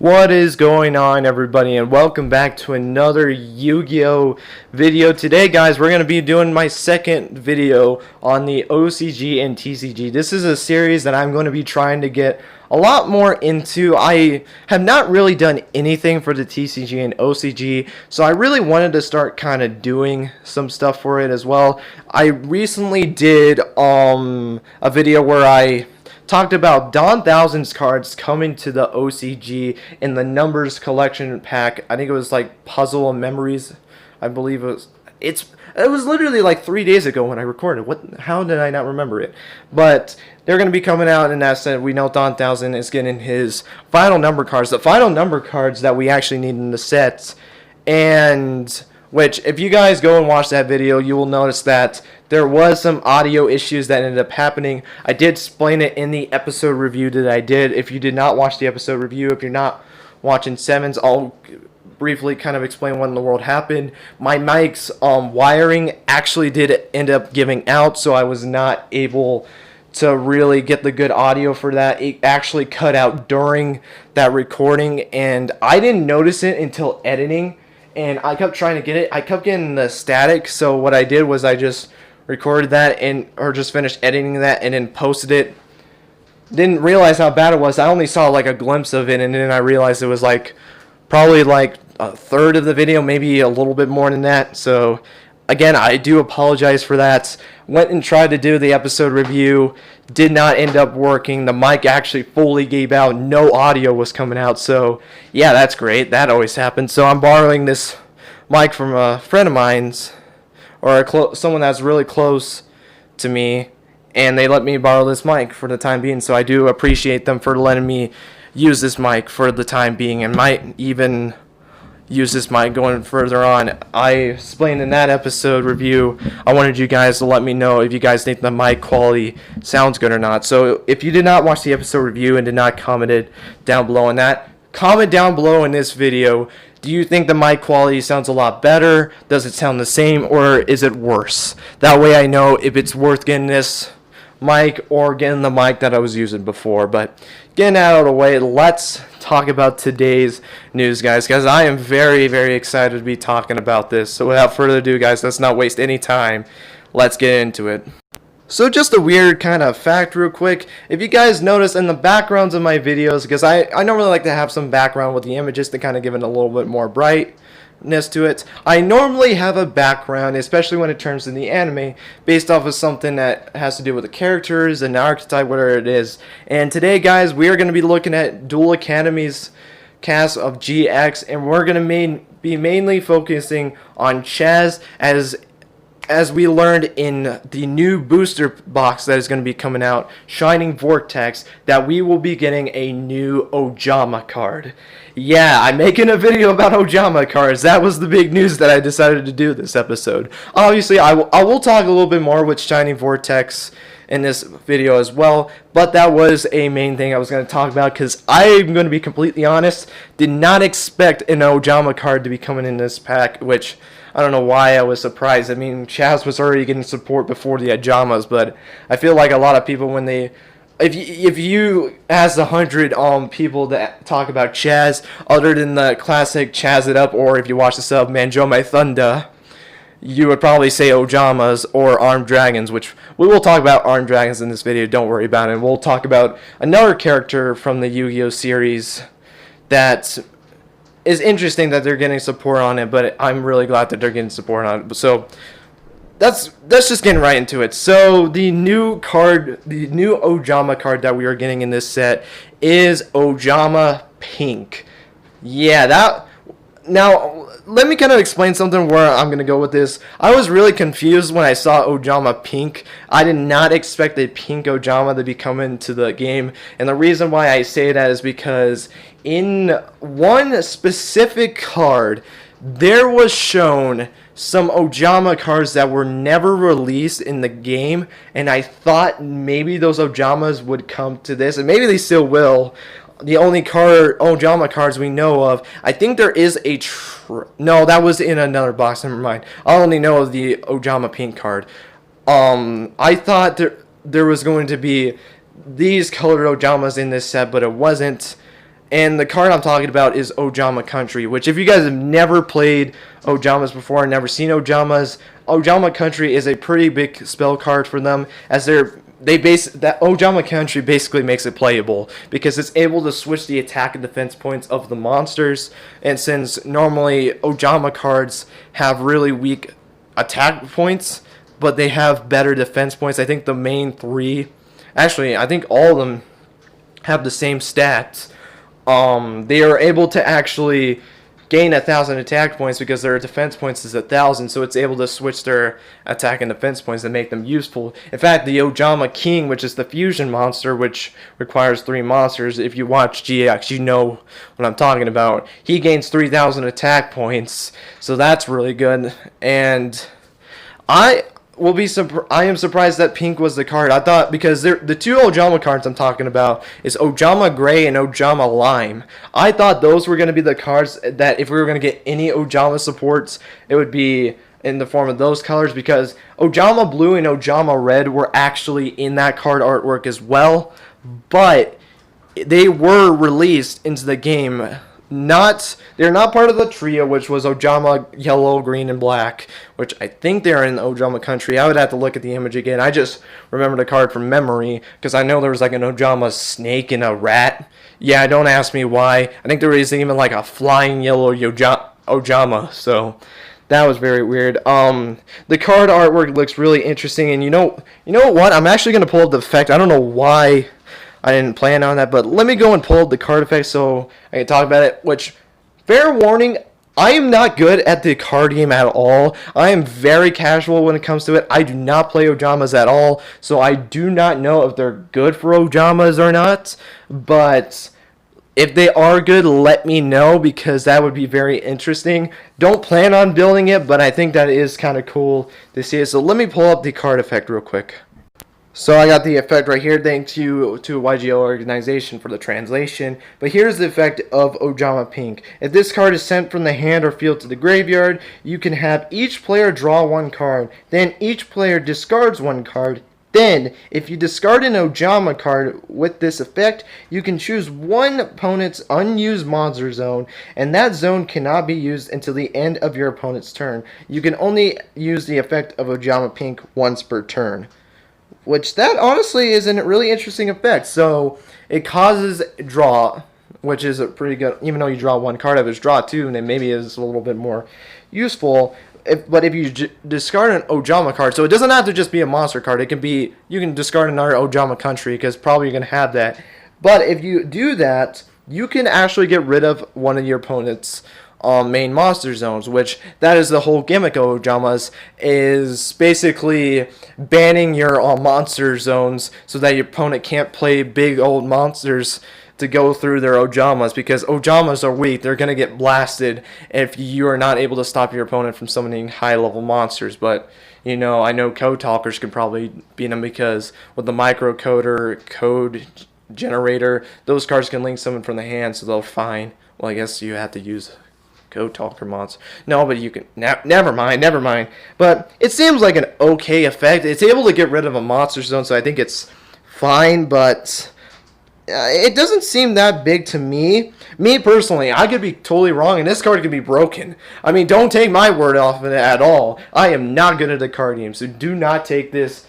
What is going on, everybody, and welcome back to another Yu-Gi-Oh video. Today, guys, we're going to be doing my second video on the OCG and TCG. This is a series that I'm going to be trying to get a lot more into. I have not really done anything for the TCG and OCG, so I really wanted to start kind of doing some stuff for it as well. I recently did a video where I talked about Dawn Thousands cards coming to the OCG in the numbers collection pack. I think it was like Puzzle and Memories. I believe it was. It was literally like 3 days ago when I recorded. How did I not remember it? But they're going to be coming out, and that said, we know Dawn Thousand is getting his final number cards. The final number cards that we actually need in the sets, and which, if you guys go and watch that video, you will notice that there was some audio issues that ended up happening. I did explain it in the episode review that I did. If you did not watch the episode review, if you're not watching Sevens, I'll briefly kind of explain what in the world happened. My mic's wiring actually did end up giving out, so I was not able to really get the good audio for that. It actually cut out during that recording, and I didn't notice it until editing. And I kept trying to get it. I kept getting the static. So what I did was I just recorded that or just finished editing that and then posted it. Didn't realize how bad it was. I only saw like a glimpse of it, and then I realized it was like probably like a third of the video, maybe a little bit more than that. So again, I do apologize for that. Went and tried to do the episode review. Did not end up working. The mic actually fully gave out. No audio was coming out. So yeah, that's great. That always happens. So I'm borrowing this mic from a friend of mine's, or someone that's really close to me, and they let me borrow this mic for the time being. So I do appreciate them for letting me use this mic for the time being, and might even use this mic going further on. I explained in that episode review, I wanted you guys to let me know if you guys think the mic quality sounds good or not. So if you did not watch the episode review and did not comment it down below on that, comment down below in this video, do you think the mic quality sounds a lot better? Does it sound the same, or is it worse? That way I know if it's worth getting this mic or getting the mic that I was using before. But getting out of the way, let's talk about today's news, guys, because I am very, very excited to be talking about this. So without further ado, guys, let's not waste any time. Let's get into it. So just a weird kind of fact real quick. If you guys notice in the backgrounds of my videos, because I normally like to have some background with the images to kind of give it a little bit more brightness to it. I normally have a background, especially when it turns to the anime, based off of something that has to do with the characters, an archetype, whatever it is. And today, guys, we are going to be looking at Duel Academy's cast of GX, and we're going to be mainly focusing on Chaz, as we learned in the new booster box that is going to be coming out, Blazing Vortex, that we will be getting a new Ojama card. Yeah, I'm making a video about Ojama cards. That was the big news that I decided to do this episode. Obviously, I will talk a little bit more with Blazing Vortex in this video as well, but that was a main thing I was going to talk about, because I'm going to be completely honest, did not expect an Ojama card to be coming in this pack, which I don't know why I was surprised. I mean, Chaz was already getting support before the Ojamas, but I feel like a lot of people, when they, if you ask 100 people that talk about Chaz, other than the classic Chaz It Up, or if you watch the sub Manjo My Thunder, you would probably say Ojamas or Armed Dragons, which we will talk about Armed Dragons in this video, don't worry about it. And we'll talk about another character from the Yu-Gi-Oh series that is interesting that they're getting support on it, but I'm really glad that they're getting support on it. So that's just getting right into it. So the new Ojama card that we are getting in this set is Ojama Pink. Yeah, now let me kind of explain something where I'm going to go with this. I was really confused when I saw Ojama Pink. I did not expect a pink Ojama to be coming to the game. And the reason why I say that is because in one specific card, there was shown some Ojama cards that were never released in the game. And I thought maybe those Ojamas would come to this, and maybe they still will. The only Ojama cards we know of, I think there is a no, that was in another box, never mind. I only know of the Ojama Pink card. I thought there was going to be these colored Ojamas in this set, but it wasn't. And the card I'm talking about is Ojama Country, which if you guys have never played Ojamas before and never seen Ojamas, Ojama Country is a pretty big spell card for them, as that Ojama Country basically makes it playable because it's able to switch the attack and defense points of the monsters. And since normally Ojama cards have really weak attack points, but they have better defense points, I think the main three, actually I think all of them have the same stats. They are able to actually gain 1,000 attack points because their defense points is 1,000, so it's able to switch their attack and defense points and make them useful. In fact, the Ojama King, which is the fusion monster, which requires 3 monsters, if you watch GX, you know what I'm talking about. He gains 3,000 attack points, so that's really good. And I am surprised that pink was the card. I thought, because the 2 Ojama cards I'm talking about is Ojama Gray and Ojama Lime. I thought those were going to be the cards that if we were going to get any Ojama supports, it would be in the form of those colors, because Ojama Blue and Ojama Red were actually in that card artwork as well, but they were released into the game. They're not part of the trio, which was Ojama Yellow, Green, and Black, which I think they're in Ojama Country. I would have to look at the image again. I just remember the card from memory because I know there was like an Ojama snake and a rat. Yeah, don't ask me why. I think there was even like a flying yellow Ojama, so that was very weird. The card artwork looks really interesting, and you know what? I'm actually gonna pull up the effect. I don't know why I didn't plan on that, but let me go and pull up the card effect so I can talk about it, which, fair warning, I am not good at the card game at all. I am very casual when it comes to it. I do not play Ojamas at all, so I do not know if they're good for Ojamas or not, but if they are good, let me know, because that would be very interesting. Don't plan on building it, but I think that is kind of cool to see it. So let me pull up the card effect real quick. So I got the effect right here, thanks to Yugioh organization for the translation. But here's the effect of Ojama Pink. If this card is sent from the hand or field to the graveyard, you can have each player draw 1 card. Then each player discards 1 card. Then, if you discard an Ojama card with this effect, you can choose one opponent's unused monster zone, and that zone cannot be used until the end of your opponent's turn. You can only use the effect of Ojama Pink once per turn. Which, that honestly is a really interesting effect. So, it causes draw, which is a pretty good, even though you draw 1 card of its draw 2, and then maybe it's a little bit more useful. But if you discard an Ojama card, so it doesn't have to just be a monster card. It can be, you can discard another Ojama Country, because probably you're going to have that. But if you do that, you can actually get rid of one of your opponent's main monster zones, which that is the whole gimmick of Ojamas, is basically banning your monster zones so that your opponent can't play big old monsters to go through their Ojamas, because Ojamas are weak. They're going to get blasted if you are not able to stop your opponent from summoning high level monsters. But I know code talkers could probably beat them, because with the microcoder code generator, those cards can link summon from the hand, so they're fine. Well, I guess you have to use Code Talker monster. No, but you can. Never mind. But it seems like an okay effect. It's able to get rid of a monster zone, so I think it's fine. But it doesn't seem that big to me. Me personally, I could be totally wrong, and this card could be broken. I mean, don't take my word off of it at all. I am not good at the card game, so do not take this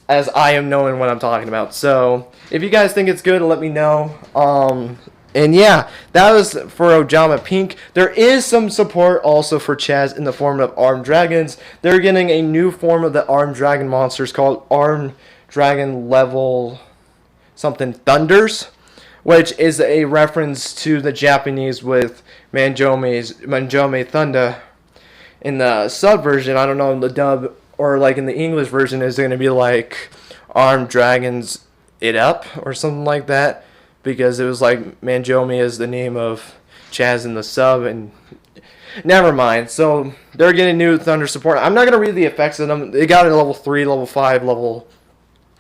as I am knowing what I'm talking about. So if you guys think it's good, let me know. And yeah, that was for Ojama Pink. There is some support also for Chaz in the form of Armed Dragons. They're getting a new form of the Armed Dragon monsters called Armed Dragon Level something Thunders, which is a reference to the Japanese with Manjome Thunder. In the sub version, I don't know, in the dub, or like in the English version, is going to be like Armed Dragons It Up or something like that. Because it was like Manjome is the name of Chaz in the sub, and never mind. So they're getting new Thunder support. I'm not gonna read the effects of them. They got it at level 3, level 5, level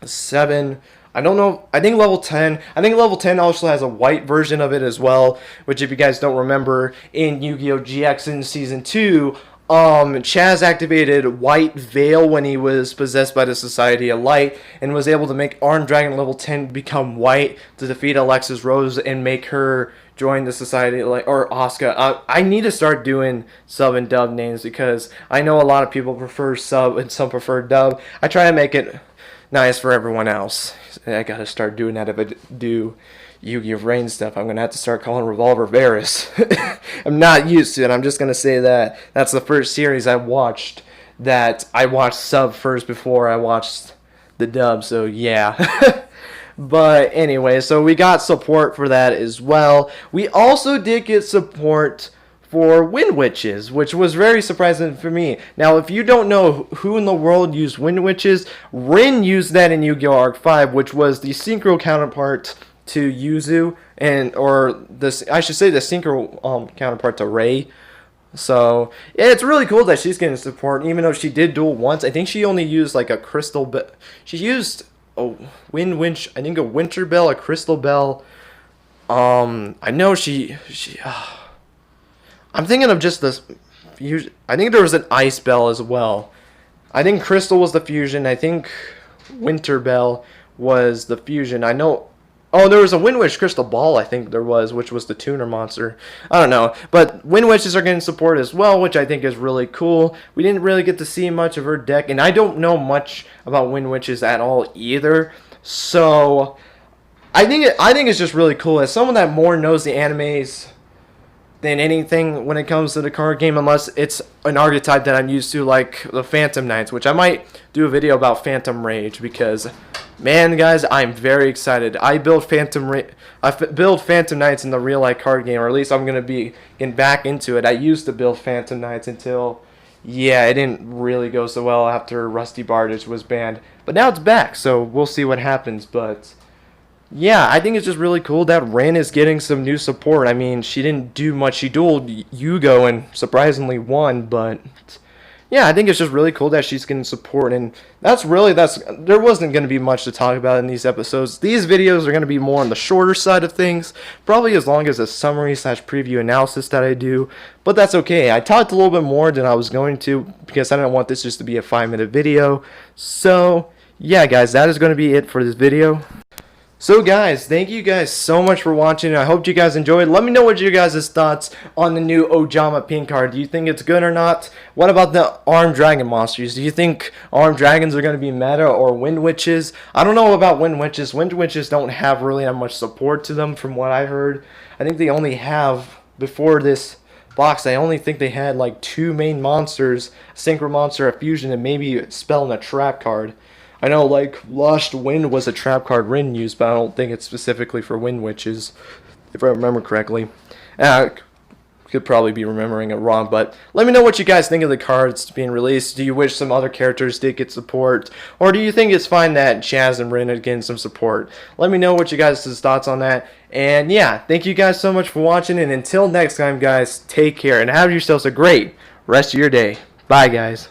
7. I don't know. I think level 10. I think level 10 also has a white version of it as well. Which, if you guys don't remember, in Yu-Gi-Oh! GX in Season 2, Chaz activated White Veil when he was possessed by the Society of Light, and was able to make Armed Dragon level 10 become white to defeat Alexis Rose and make her join the society, like, or Asuka. I need to start doing sub and dub names because I know a lot of people prefer sub and some prefer dub. I try to make it nice for everyone else. I gotta start doing that if I do Yu-Gi-Oh! Rain stuff. I'm gonna have to start calling Revolver Varus. I'm not used to it. I'm just gonna say that. That's the first series I watched that I watched sub first before I watched the dub. So yeah. But anyway, so we got support for that as well. We also did get support for Windwitches, which was very surprising for me. Now, if you don't know who in the world used Windwitches, Rin used that in Yu-Gi-Oh! Arc 5, which was the synchro counterpart to Yuzu, or this, I should say, the synchro counterpart to Rei. So yeah, it's really cool that she's getting support, even though she did duel once. I think she only used like a crystal, but she used a Windwitch, I think a Winter Bell, a Crystal Bell. I know she I'm thinking of just this fusion. I think there was an Ice Bell as well. I think Crystal was the fusion. I think Winter Bell was the fusion. I know. Oh, there was a Windwitch Crystal Ball, I think there was, which was the tuner monster. I don't know. But Windwitches are getting support as well, which I think is really cool. We didn't really get to see much of her deck, and I don't know much about Windwitches at all either. So I think it's just really cool. As someone that more knows the animes than anything when it comes to the card game, unless it's an archetype that I'm used to, like the Phantom Knights, which I might do a video about Phantom Rage, because man, guys, I'm very excited. I build Phantom Knights in the real life card game, or at least I'm gonna be getting back into it. I used to build Phantom Knights until, yeah, it didn't really go so well after Rusty Bardage was banned, but now it's back, so we'll see what happens. But yeah, I think it's just really cool that Ren is getting some new support. I mean, she didn't do much. She dueled Yugioh and surprisingly won, but yeah, I think it's just really cool that she's getting support. And there wasn't going to be much to talk about in these episodes. These videos are going to be more on the shorter side of things, probably as long as a summary / preview analysis that I do, but that's okay. I talked a little bit more than I was going to because I didn't want this just to be a 5-minute video. So yeah, guys, that is going to be it for this video. So guys, thank you guys so much for watching. I hope you guys enjoyed. Let me know what your guys' thoughts on the new Ojama pink card. Do you think it's good or not? What about the armed dragon monsters? Do you think armed dragons are going to be meta, or wind witches? I don't know about wind witches. Wind witches don't have really that much support to them from what I heard. I think they only have, before this box, I only think they had like 2 main monsters, a synchro monster, a fusion, and maybe a spell and a trap card. I know, like, Lost Wind was a trap card Rin used, but I don't think it's specifically for Wind Witches, if I remember correctly. I could probably be remembering it wrong, but let me know what you guys think of the cards being released. Do you wish some other characters did get support, or do you think it's fine that Chaz and Rin are getting some support? Let me know what you guys' thoughts on that. And yeah, thank you guys so much for watching, and until next time, guys, take care, and have yourselves a great rest of your day. Bye, guys.